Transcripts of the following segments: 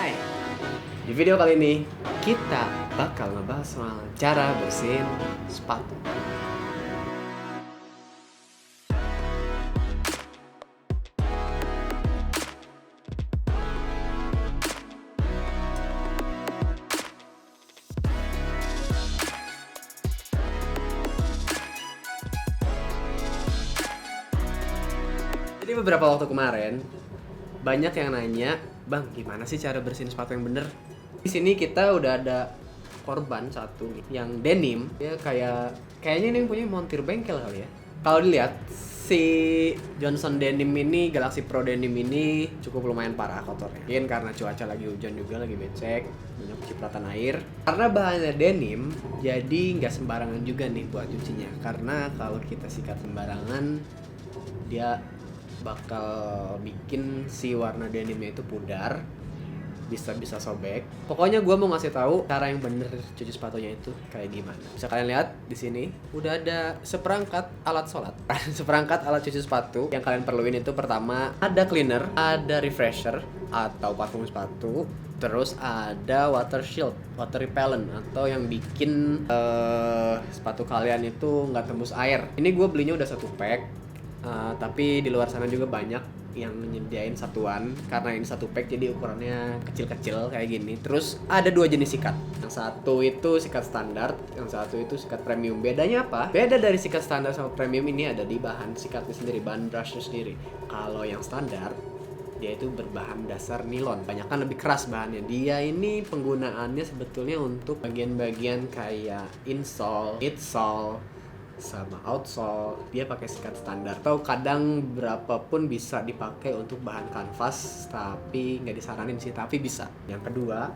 Hai, di video kali ini kita bakal ngebahas soal cara bersihin sepatu. Jadi beberapa waktu kemarin banyak yang nanya, "Bang, gimana sih cara bersihin sepatu yang bener?" Di sini kita udah ada korban satu yang denim, dia kayaknya ini yang punya montir bengkel kali ya. Kalau dilihat si Johnson Denim ini, Galaxy Pro Denim ini cukup lumayan parah kotornya. Mungkin karena cuaca lagi hujan juga, lagi becek, banyak cipratan air. Karena bahannya denim, jadi nggak sembarangan juga nih buat cucinya. Karena kalau kita sikat sembarangan, dia bakal bikin si warna denimnya itu pudar, bisa sobek. Pokoknya gue mau ngasih tahu cara yang bener cuci sepatunya itu kayak gimana. Bisa kalian lihat di sini udah ada seperangkat alat sholat, seperangkat alat cuci sepatu. Yang kalian perluin itu pertama ada cleaner, ada refresher atau parfum sepatu, terus ada water shield, water repellent atau yang bikin sepatu kalian itu nggak tembus air. Ini gue belinya udah satu pack. Tapi di luar sana juga banyak yang menyediain satuan, karena ini satu pack jadi ukurannya kecil-kecil kayak gini. Terus ada dua jenis sikat, yang satu itu sikat standar, yang satu itu sikat premium. Bedanya apa? Beda dari sikat standar sama premium ini ada di bahan sikatnya sendiri, bahan brushnya sendiri. Kalau yang standar dia itu berbahan dasar nilon, banyak kan lebih keras bahannya. Dia ini penggunaannya sebetulnya untuk bagian-bagian kayak insole, midsole sama outsole. Dia pakai sikat standar, atau kadang berapapun bisa dipakai untuk bahan kanvas, tapi nggak disaranin sih, tapi bisa. Yang kedua,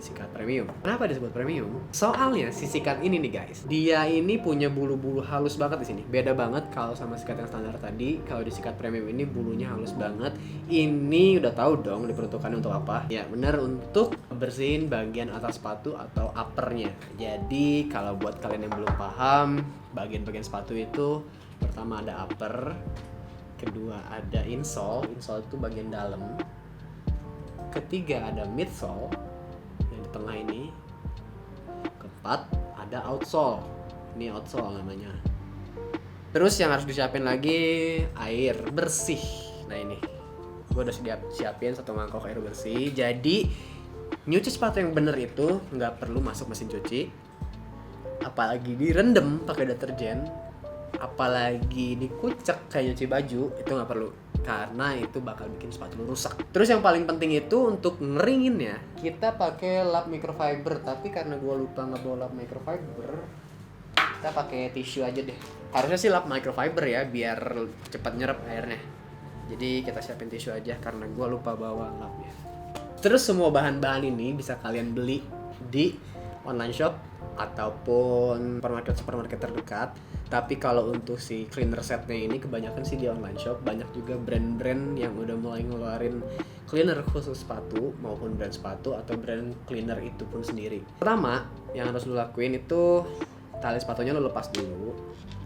sikat premium. Kenapa disebut premium? Soalnya si sikat ini nih guys, dia ini punya bulu-bulu halus banget di sini. Beda banget kalau sama sikat yang standar tadi. Kalau di sikat premium ini bulunya halus banget. Ini udah tahu dong diperuntukkan untuk apa? Ya benar, untuk bersihin bagian atas sepatu atau uppernya. Jadi kalau buat kalian yang belum paham, bagian-bagian sepatu itu pertama ada upper, kedua ada insole, insole itu bagian dalam, ketiga ada midsole yang di tengah ini, keempat ada outsole, ini outsole namanya. Terus yang harus disiapin lagi air bersih. Nah ini gue udah siapin satu mangkok air bersih. Jadi nyuci sepatu yang bener itu nggak perlu masuk mesin cuci, apalagi direndam pakai deterjen, apalagi dikucek kayak nyuci baju, itu nggak perlu, karena itu bakal bikin sepatu lu rusak. Terus yang paling penting itu untuk ngeringinnya kita pakai lap microfiber, tapi karena gue lupa ngebawa lap microfiber, kita pakai tisu aja deh. Harusnya sih lap microfiber ya, biar cepat nyerap airnya. Jadi kita siapin tisu aja karena gue lupa bawa lapnya. Terus semua bahan-bahan ini bisa kalian beli di online shop ataupun supermarket terdekat. Tapi kalau untuk si cleaner setnya ini kebanyakan sih di online shop. Banyak juga brand-brand yang udah mulai ngeluarin cleaner khusus sepatu, maupun brand sepatu atau brand cleaner itu pun sendiri. Pertama yang harus lo lakuin itu tali sepatunya lo lepas dulu.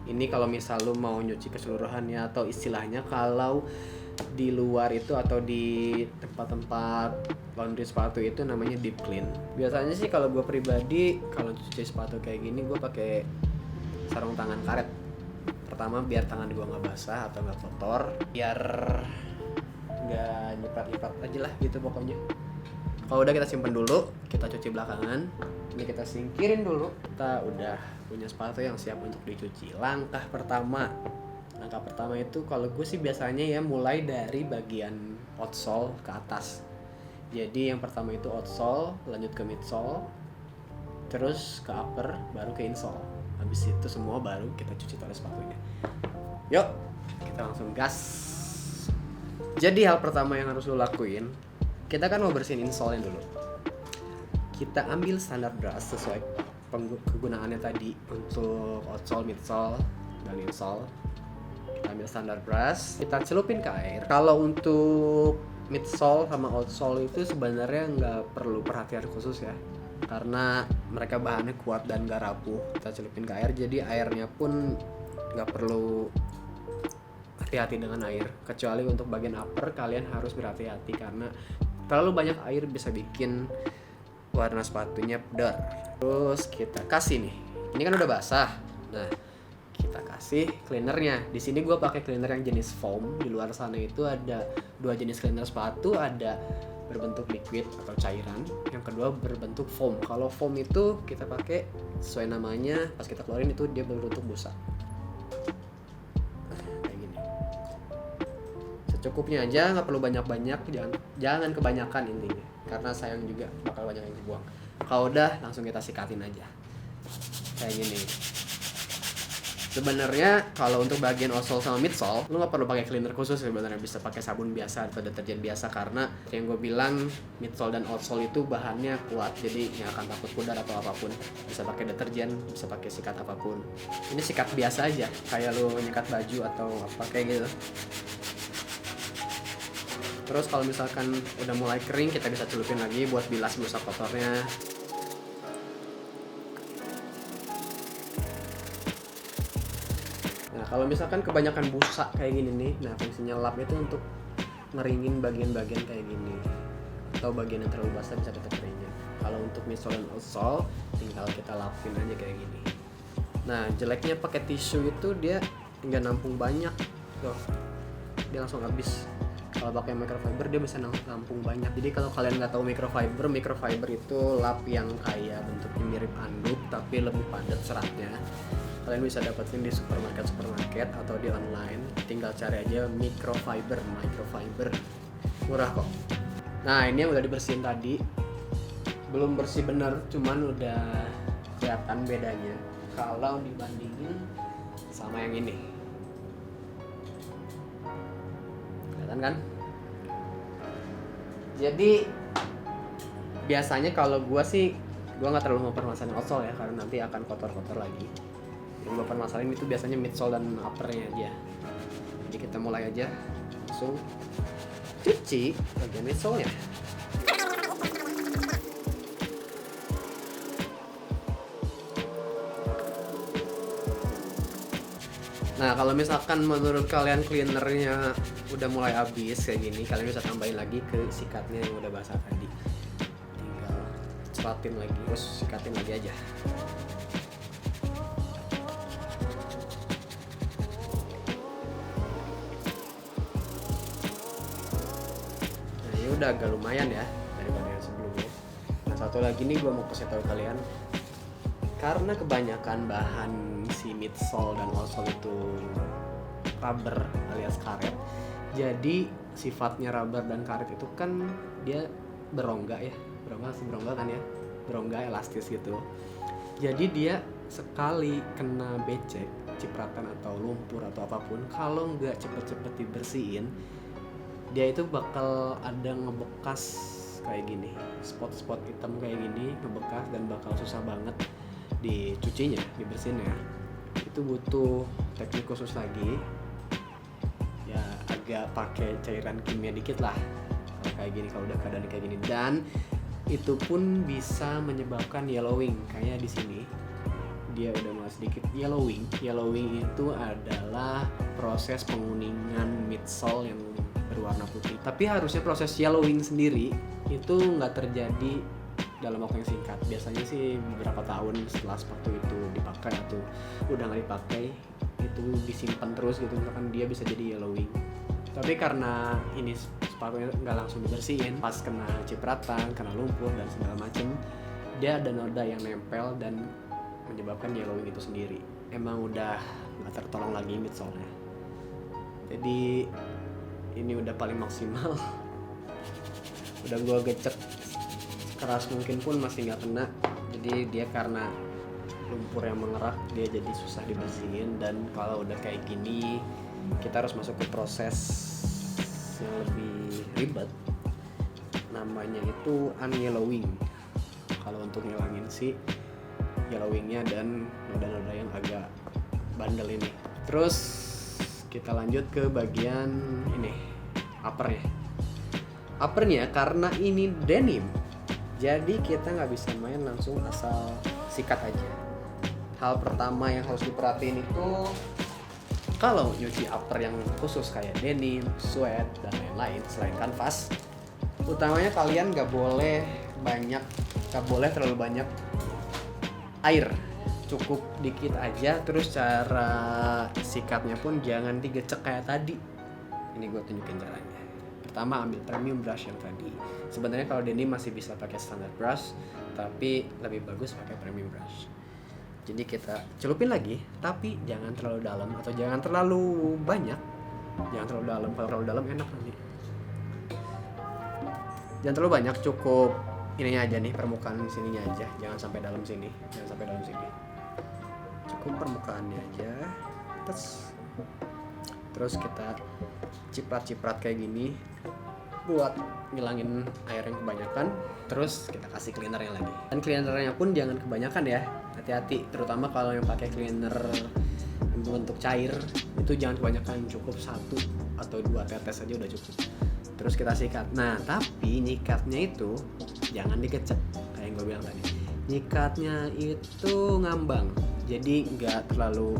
Ini kalau misal lo mau nyuci keseluruhannya, atau istilahnya kalau di luar itu atau di tempat-tempat laundry sepatu itu namanya deep clean. Biasanya sih kalau gue pribadi kalau cuci sepatu kayak gini gue pakai sarung tangan karet. Pertama biar tangan gue nggak basah atau nggak kotor, biar nggak nyipat-nyipat aja lah gitu pokoknya. Kalau udah kita simpen dulu, kita cuci belakangan. Ini kita singkirin dulu. Kita udah punya sepatu yang siap untuk dicuci. Langkah pertama itu kalau gue sih biasanya ya mulai dari bagian outsole ke atas. Jadi yang pertama itu outsole, lanjut ke midsole, terus ke upper, baru ke insole. Habis itu semua baru kita cuci tali sepatunya. Yuk, kita langsung gas. Jadi hal pertama yang harus lo lakuin, kita kan mau bersihin insole-nya dulu. Kita ambil standar brush sesuai kegunaannya tadi untuk outsole, midsole, dan insole. Kita ambil standar brush, kita celupin ke air. Kalau untuk midsole sama outsole itu sebenarnya nggak perlu perhatian khusus ya, karena mereka bahannya kuat dan nggak rapuh. Kita celupin ke air, jadi airnya pun nggak perlu hati-hati dengan air. Kecuali untuk bagian upper kalian harus berhati-hati karena Terlalu banyak air bisa bikin warna sepatunya pudar. Terus kita kasih nih, ini kan udah basah. Nah, kita kasih cleanernya. Di sini gue pakai cleaner yang jenis foam. Di luar sana itu ada 2 jenis cleaner sepatu, ada berbentuk liquid atau cairan, yang kedua berbentuk foam. Kalau foam itu kita pakai sesuai namanya, pas kita keluarin itu dia berbentuk busa. Kayak gini. Secukupnya aja, nggak perlu banyak-banyak, jangan kebanyakan intinya, karena sayang juga bakal banyak yang dibuang. Kalau udah langsung kita sikatin aja. Kayak gini. Sebenarnya kalau untuk bagian outsole sama midsole, lu nggak perlu pakai cleaner khusus sebenarnya, bisa pakai sabun biasa atau deterjen biasa, karena yang gue bilang midsole dan outsole itu bahannya kuat, jadi nggak akan takut pudar atau apapun. Bisa pakai deterjen, bisa pakai sikat apapun. Ini sikat biasa aja, kayak lu nyikat baju atau apa kayak gitu. Terus kalau misalkan udah mulai kering, kita bisa celupin lagi buat bilas busa kotornya. Nah, kalau misalkan kebanyakan busa kayak gini nih, nah fungsinya lap itu untuk ngeringin bagian-bagian kayak gini, atau bagian yang terlalu basah bisa kita keringin. Kalau untuk midsole dan outsole, tinggal kita lapin aja kayak gini. Nah, jeleknya pakai tisu itu dia nggak nampung banyak, tuh, dia langsung habis. Kalau pakai microfiber dia bisa nampung banyak. Jadi kalau kalian nggak tahu microfiber itu lap yang kayak bentuknya mirip anduk tapi lebih padat seratnya. Kalian bisa dapetin di supermarket atau di online. Tinggal cari aja microfiber, murah kok. Nah, ini yang udah dibersihin tadi, belum bersih bener, cuman udah kelihatan bedanya kalau dibandingin sama yang ini. Kelihatan kan? Jadi biasanya kalau gua nggak terlalu mempermasalahin outsole ya, karena nanti akan kotor-kotor lagi. Yang gue permasalahin itu biasanya midsole dan uppernya aja. Jadi kita mulai aja langsung cuci bagian midsole-nya. Nah, kalau misalkan menurut kalian cleanernya udah mulai habis kayak gini, kalian bisa tambahin lagi ke sikatnya yang udah basah tadi. Tinggal ceratin lagi, terus sikatin lagi aja. Udah agak lumayan ya daripada yang sebelumnya. Nah, satu lagi nih gue mau kasih tahu kalian, karena kebanyakan bahan si midsole dan outsole itu rubber alias karet, jadi sifatnya rubber dan karet itu kan dia berongga kan ya, berongga elastis gitu. Jadi dia sekali kena becek, cipratan atau lumpur atau apapun, kalau nggak cepet-cepet dibersihin, dia itu bakal ada ngebekas kayak gini, spot-spot hitam kayak gini ngebekas, dan bakal susah banget dicucinya, dibersihinnya. Itu butuh teknik khusus lagi ya, agak pakai cairan kimia dikit lah kalau kayak gini, kalau udah keadaan kayak gini. Dan itu pun bisa menyebabkan yellowing, kayak di sini dia udah mulai sedikit yellowing. Yellowing itu adalah proses penguningan midsole yang berwarna putih. Tapi harusnya proses yellowing sendiri itu nggak terjadi dalam waktu yang singkat. Biasanya sih beberapa tahun setelah sepatu itu dipakai atau udah nggak dipakai, itu disimpan terus gitu, misalkan dia bisa jadi yellowing. Tapi karena ini sepatunya nggak langsung dibersihin, pas kena cipratan, kena lumpur dan segala macem, dia ada noda yang nempel dan menyebabkan yellowing itu sendiri. Emang udah nggak tertolong lagi midsole-nya. Jadi ini udah paling maksimal. Udah gua gecek keras mungkin pun masih nggak kena. Jadi dia karena lumpur yang mengerak, dia jadi susah dibersihin. Dan kalau udah kayak gini, kita harus masuk ke proses yang lebih ribet, namanya itu unyellowing. Kalau untuk ngilangin si yellowingnya dan noda-noda yang agak bandel ini. Terus kita lanjut ke bagian ini, uppernya karena ini denim, jadi kita nggak bisa main langsung asal sikat aja. Hal pertama yang harus diperhatiin itu, kalau nyuci upper yang khusus kayak denim, sweat dan lain-lain selain kanvas, Utamanya kalian nggak boleh terlalu banyak air, cukup dikit aja. Terus cara sikatnya pun jangan digecek kayak tadi. Ini gue tunjukin caranya. Pertama, ambil premium brush yang tadi. Sebenarnya kalau denim masih bisa pakai standard brush, tapi lebih bagus pakai premium brush. Jadi kita celupin lagi, tapi jangan terlalu dalam atau jangan terlalu banyak. Jangan terlalu dalam, kalau terlalu dalam enak nanti. Jangan terlalu banyak, cukup ininya aja nih, permukaan sininya aja. Jangan sampai dalam sini, Cukup permukaannya aja. Terus kita ciprat-ciprat kayak gini buat ngilangin air yang kebanyakan. Terus kita kasih cleanernya lagi. Dan cleanernya pun jangan kebanyakan ya. Hati-hati, terutama kalau yang pakai cleaner bentuk cair itu jangan kebanyakan, cukup 1 atau 2 tetes aja udah cukup. Terus kita sikat. Nah, tapi nyikatnya itu jangan dikecek kayak yang gue bilang tadi. Nyikatnya itu ngambang, jadi nggak terlalu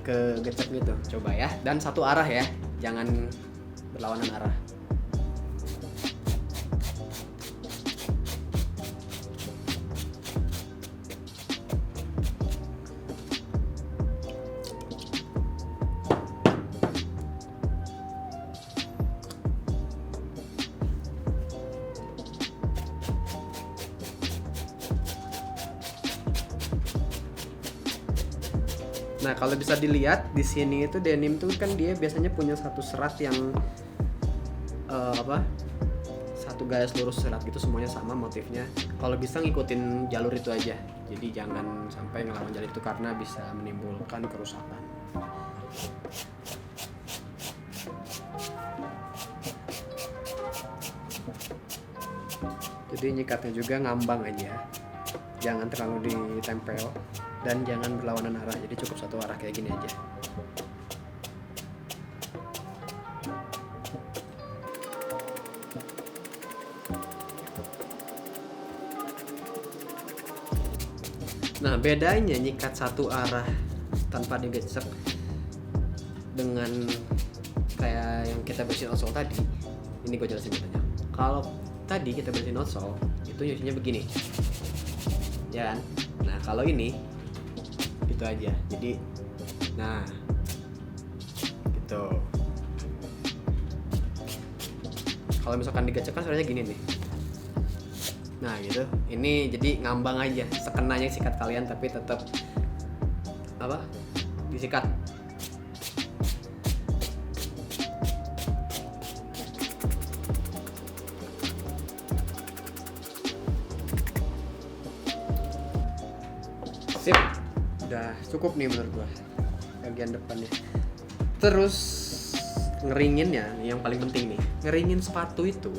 kegecek gitu. Coba ya, dan satu arah ya, jangan berlawanan arah. Nah, kalau bisa dilihat di sini itu denim tuh kan dia biasanya punya satu serat yang satu garis lurus serat gitu, semuanya sama motifnya. Kalau bisa ngikutin jalur itu aja. Jadi jangan sampai ngelawan jalur itu karena bisa menimbulkan kerusakan. Jadi nyikatnya juga ngambang aja. Jangan terlalu ditempel. Dan jangan berlawanan arah, jadi cukup satu arah kayak gini aja. Nah, bedanya nyikat satu arah tanpa digecek dengan kayak yang kita bersihin outsole tadi. Ini gue jelasin bedanya. Kalau tadi kita bersihin outsole, itu nyucinya begini, ya kan? Nah, kalau ini itu aja. Jadi nah gitu. Kalau misalkan digecek kan suaranya gini nih. Nah gitu. Ini jadi ngambang aja, sekenanya sikat kalian tapi tetap disikat. Sip. Udah cukup nih menurut gua bagian depannya. Terus ngeringinnya nih yang paling penting nih. Ngeringin sepatu itu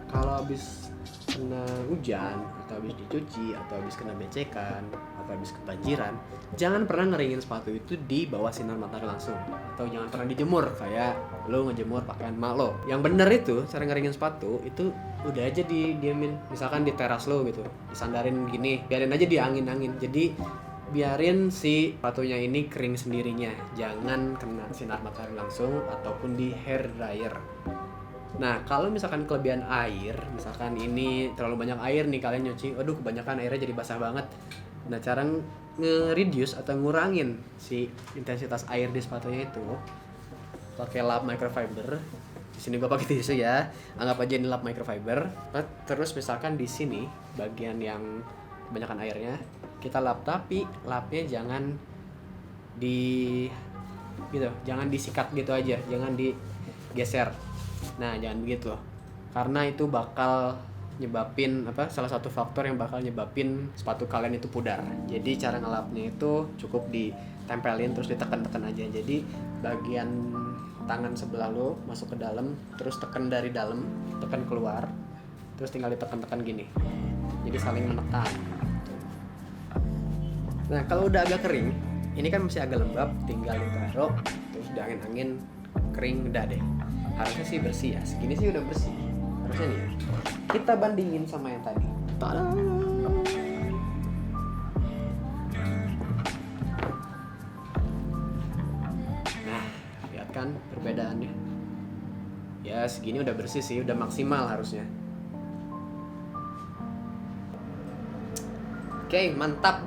kalau habis kena hujan atau habis dicuci atau habis kena becekan atau habis kebanjiran, jangan pernah ngeringin sepatu itu di bawah sinar matahari langsung, atau jangan pernah dijemur kayak lo ngejemur pakaian mak lo. Yang bener itu cara ngeringin sepatu itu udah aja didiemin, misalkan di teras lo gitu, disandarin gini, biarin aja di angin-angin. Jadi biarin si sepatunya ini kering sendirinya, jangan kena sinar matahari langsung ataupun di hair dryer. Nah, kalau misalkan kelebihan air, misalkan ini terlalu banyak air nih kalian nyuci, aduh kebanyakan airnya jadi basah banget. Nah, cara nge-reduce atau ngurangin si intensitas air di sepatunya itu pakai lap microfiber. Di sini gua pakai tisu ya. Anggap aja ini lap microfiber. Terus misalkan di sini bagian yang kebanyakan airnya kita lap, tapi lapnya jangan jangan disikat gitu aja, jangan digeser. Nah, jangan begitu loh. Karena itu bakal nyebabin salah satu faktor yang bakal nyebabin sepatu kalian itu pudar. Jadi cara ngelapnya itu cukup ditempelin terus ditekan-tekan aja. Jadi bagian tangan sebelah lo masuk ke dalam, terus tekan dari dalam, tekan keluar, terus tinggal ditekan-tekan gini. Jadi saling menekan. Nah, kalau udah agak kering, ini kan masih agak lembab, tinggal ditaruh, terus diangin-angin, kering, udah deh. Harusnya sih bersih ya, segini sih udah bersih harusnya nih ya. Kita bandingin sama yang tadi. Tada! Nah, lihat kan perbedaannya. Ya segini udah bersih sih, udah maksimal harusnya. Oke, mantap.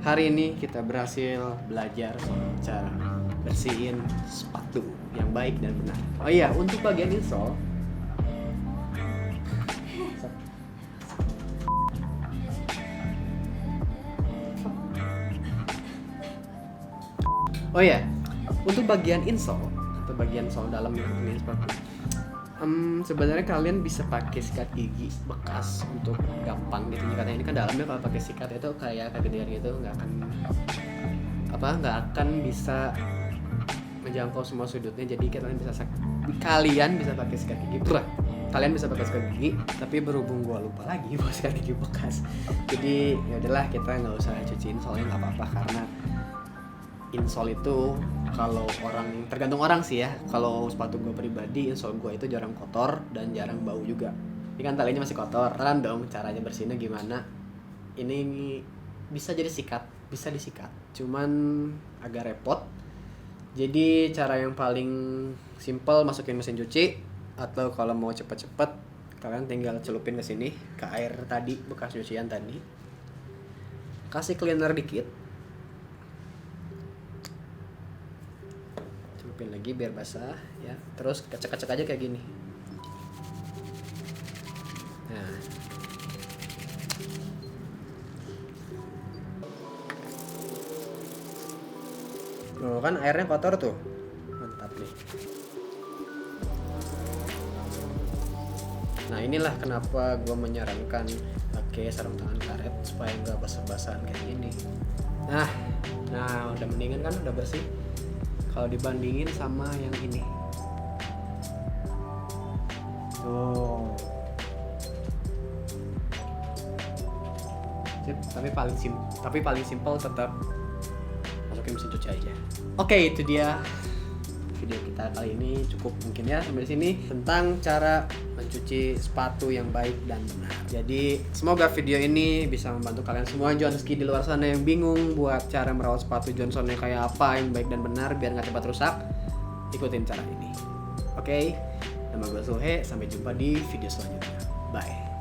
Hari ini kita berhasil belajar soal cara bersihin sepatu yang baik dan benar. Oh iya, untuk bagian insole, oh iya, untuk bagian insole atau bagian sole dalam yang ini sepatu, sebenarnya kalian bisa pakai sikat gigi bekas untuk gampang gitu. Katanya ini kan dalamnya kalau pakai sikat itu kayak kegedean gitu, nggak akan bisa menjangkau semua sudutnya. Jadi kalian bisa pakai sikat gigi. Kalian bisa pakai sikat gigi, tapi berhubung gua lupa lagi bawa sikat gigi bekas. Jadi ya udahlah, kita nggak usah cuciin, soalnya nggak apa-apa karena insole itu kalau tergantung orang sih ya. Kalau sepatu gue pribadi, insole gue itu jarang kotor dan jarang bau juga. Ini kan talinya masih kotor. Kan dong caranya bersihinnya gimana? Ini bisa jadi bisa disikat. Cuman agak repot. Jadi cara yang paling simple, masukin mesin cuci, atau kalau mau cepet-cepet kalian tinggal celupin ke sini, ke air tadi bekas cucian tadi. Kasih cleaner dikit. Celupin lagi biar basah ya. Terus kecek-kecek aja kayak gini. Nah. Tuh kan airnya kotor tuh. Mantap nih. Nah, inilah kenapa gue menyarankan pakai sarung tangan karet supaya nggak basah-basahan kayak gini. Nah, udah mendingan kan, udah bersih. Kalau dibandingin sama yang ini, tuh, tapi paling simpel tetap masukin mesin cuci aja. Oke, itu dia video kita kali ini. Cukup mungkin ya sampai sini tentang cara mencuci sepatu yang baik dan benar. Jadi semoga video ini bisa membantu kalian semua Johnski di luar sana yang bingung buat cara merawat sepatu Johnsonnya kayak apa yang baik dan benar biar nggak cepat rusak. Ikutin cara ini. Oke, nama gue Suhe. Sampai jumpa di video selanjutnya. Bye.